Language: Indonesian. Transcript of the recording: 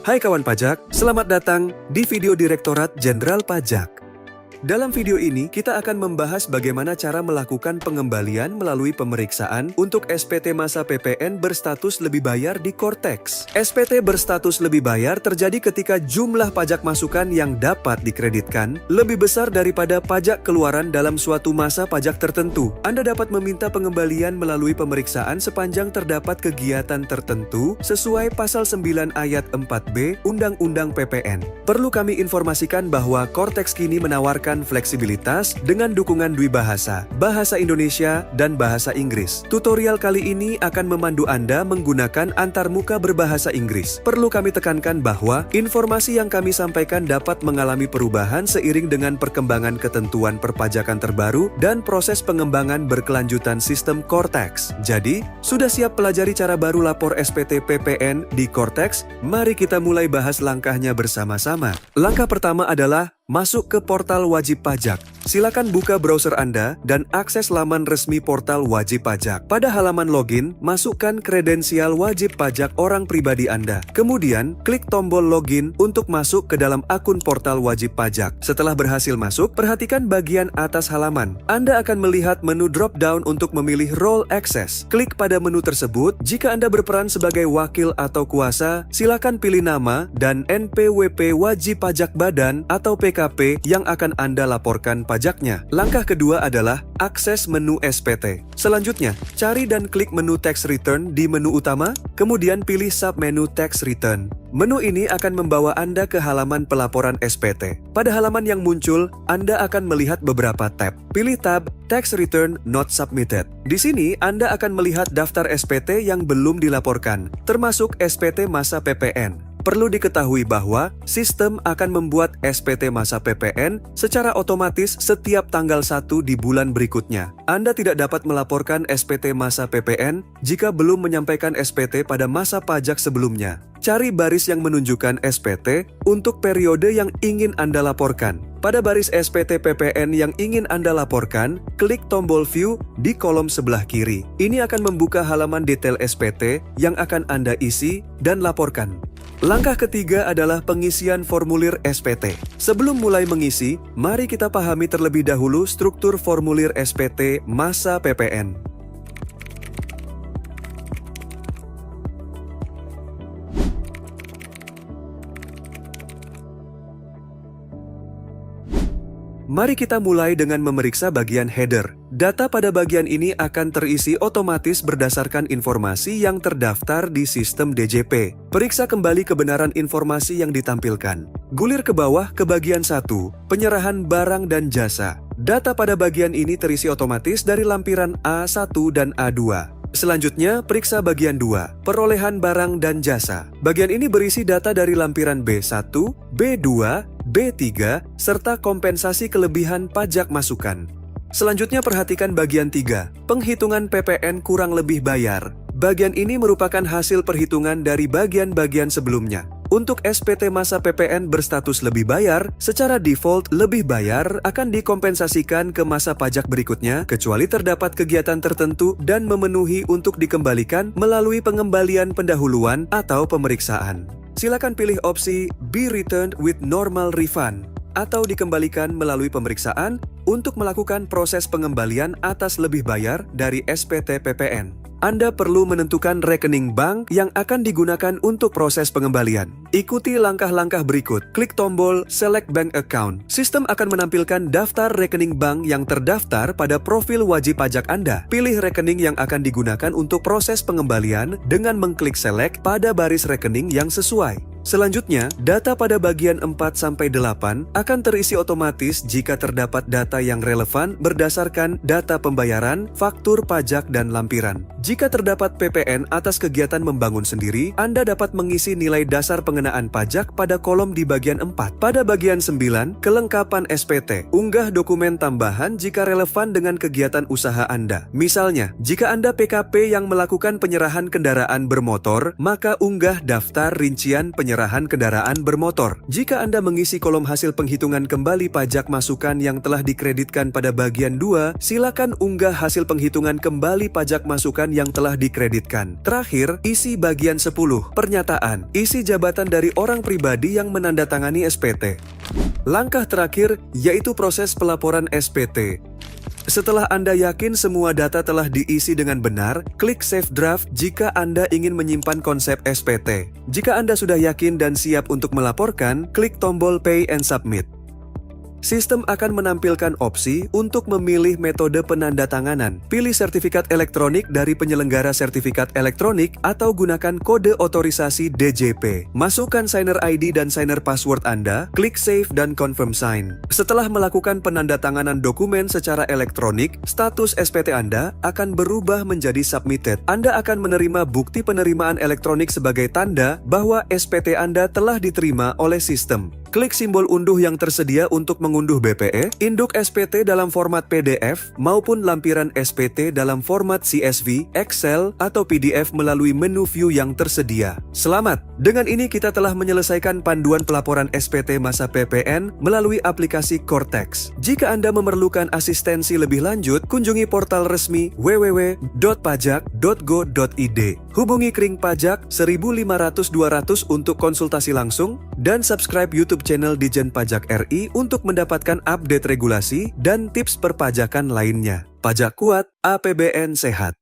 Hai kawan pajak, selamat datang di video Direktorat Jenderal Pajak. Dalam video ini, kita akan membahas bagaimana cara melakukan pengembalian melalui pemeriksaan untuk SPT masa PPN berstatus lebih bayar di Cortex. SPT berstatus lebih bayar terjadi ketika jumlah pajak masukan yang dapat dikreditkan lebih besar daripada pajak keluaran dalam suatu masa pajak tertentu. Anda dapat meminta pengembalian melalui pemeriksaan sepanjang terdapat kegiatan tertentu sesuai Pasal 9 Ayat 4B Undang-Undang PPN. Perlu kami informasikan bahwa Cortex kini menawarkan fleksibilitas dengan dukungan dwibahasa, bahasa Indonesia dan bahasa Inggris. Tutorial kali ini akan memandu Anda menggunakan antarmuka berbahasa Inggris. Perlu kami tekankan bahwa informasi yang kami sampaikan dapat mengalami perubahan seiring dengan perkembangan ketentuan perpajakan terbaru dan proses pengembangan berkelanjutan sistem Cortex. Jadi, sudah siap pelajari cara baru lapor SPT PPN di Cortex? Mari kita mulai bahas langkahnya bersama-sama. Langkah pertama adalah masuk ke portal wajib pajak. Silakan buka browser Anda dan akses laman resmi portal wajib pajak. Pada halaman login, masukkan kredensial wajib pajak orang pribadi Anda. Kemudian, klik tombol login untuk masuk ke dalam akun portal wajib pajak. Setelah berhasil masuk, perhatikan bagian atas halaman. Anda akan melihat menu drop-down untuk memilih role access. Klik pada menu tersebut. Jika Anda berperan sebagai wakil atau kuasa, silakan pilih nama dan NPWP wajib pajak badan atau PKP yang akan Anda laporkan pajaknya. Langkah kedua adalah akses menu SPT. Selanjutnya, cari dan klik menu Tax Return di menu utama, kemudian pilih submenu Tax Return. Menu ini akan membawa Anda ke halaman pelaporan SPT. Pada halaman yang muncul, Anda akan melihat beberapa tab. Pilih tab Tax Return Not Submitted. Di sini, Anda akan melihat daftar SPT yang belum dilaporkan, termasuk SPT masa PPN. Perlu diketahui bahwa sistem akan membuat SPT masa PPN secara otomatis setiap tanggal 1 di bulan berikutnya. Anda tidak dapat melaporkan SPT masa PPN jika belum menyampaikan SPT pada masa pajak sebelumnya. Cari baris yang menunjukkan SPT untuk periode yang ingin Anda laporkan. Pada baris SPT PPN yang ingin Anda laporkan, klik tombol View di kolom sebelah kiri. Ini akan membuka halaman detail SPT yang akan Anda isi dan laporkan. Langkah ketiga adalah pengisian formulir SPT. Sebelum mulai mengisi, mari kita pahami terlebih dahulu struktur formulir SPT masa PPN. Mari kita mulai dengan memeriksa bagian header. Data pada bagian ini akan terisi otomatis berdasarkan informasi yang terdaftar di sistem DJP. Periksa kembali kebenaran informasi yang ditampilkan. Gulir ke bawah ke bagian 1, penyerahan barang dan jasa. Data pada bagian ini terisi otomatis dari lampiran A1 dan A2. Selanjutnya, periksa bagian 2, perolehan barang dan jasa. Bagian ini berisi data dari lampiran B1, B2, B3, serta kompensasi kelebihan pajak masukan. Selanjutnya perhatikan bagian 3, penghitungan PPN kurang lebih bayar. Bagian ini merupakan hasil perhitungan dari bagian-bagian sebelumnya. Untuk SPT masa PPN berstatus lebih bayar, secara default lebih bayar akan dikompensasikan ke masa pajak berikutnya, kecuali terdapat kegiatan tertentu dan memenuhi untuk dikembalikan melalui pengembalian pendahuluan atau pemeriksaan. Silakan pilih opsi Be Returned with Normal Refund atau dikembalikan melalui pemeriksaan untuk melakukan proses pengembalian atas lebih bayar dari SPT PPN. Anda perlu menentukan rekening bank yang akan digunakan untuk proses pengembalian. Ikuti langkah-langkah berikut. Klik tombol Select Bank Account. Sistem akan menampilkan daftar rekening bank yang terdaftar pada profil wajib pajak Anda. Pilih rekening yang akan digunakan untuk proses pengembalian dengan mengklik Select pada baris rekening yang sesuai. Selanjutnya, data pada bagian 4-8 akan terisi otomatis jika terdapat data yang relevan berdasarkan data pembayaran, faktur pajak, dan lampiran. Jika terdapat PPN atas kegiatan membangun sendiri, Anda dapat mengisi nilai dasar pengenaan pajak pada kolom di bagian 4. Pada bagian 9, kelengkapan SPT. Unggah dokumen tambahan jika relevan dengan kegiatan usaha Anda. Misalnya, jika Anda PKP yang melakukan penyerahan kendaraan bermotor, maka unggah daftar rincian penyerahan penyerahan kendaraan bermotor. Jika Anda mengisi kolom hasil penghitungan kembali pajak masukan yang telah dikreditkan pada bagian 2, silakan unggah hasil penghitungan kembali pajak masukan yang telah dikreditkan. Terakhir, isi bagian 10. Pernyataan. Isi jabatan dari orang pribadi yang menandatangani SPT. Langkah terakhir yaitu proses pelaporan SPT. Setelah Anda yakin semua data telah diisi dengan benar, klik Save Draft jika Anda ingin menyimpan konsep SPT. Jika Anda sudah yakin dan siap untuk melaporkan, klik tombol Pay and Submit. Sistem akan menampilkan opsi untuk memilih metode penandatanganan. Pilih sertifikat elektronik dari penyelenggara sertifikat elektronik atau gunakan kode otorisasi DJP. Masukkan signer ID dan signer password Anda, klik Save dan Confirm Sign. Setelah melakukan penandatanganan dokumen secara elektronik, status SPT Anda akan berubah menjadi Submitted. Anda akan menerima bukti penerimaan elektronik sebagai tanda bahwa SPT Anda telah diterima oleh sistem. Klik simbol unduh yang tersedia untuk mengunduh BPE, induk SPT dalam format PDF, maupun lampiran SPT dalam format CSV, Excel, atau PDF melalui menu view yang tersedia. Selamat! Dengan ini kita telah menyelesaikan panduan pelaporan SPT masa PPN melalui aplikasi Cortex. Jika Anda memerlukan asistensi lebih lanjut, kunjungi portal resmi www.pajak.go.id. Hubungi Kring Pajak 1500-200 untuk konsultasi langsung, dan subscribe YouTube channel Dijen Pajak RI untuk mendapatkan update regulasi dan tips perpajakan lainnya. Pajak kuat, APBN sehat.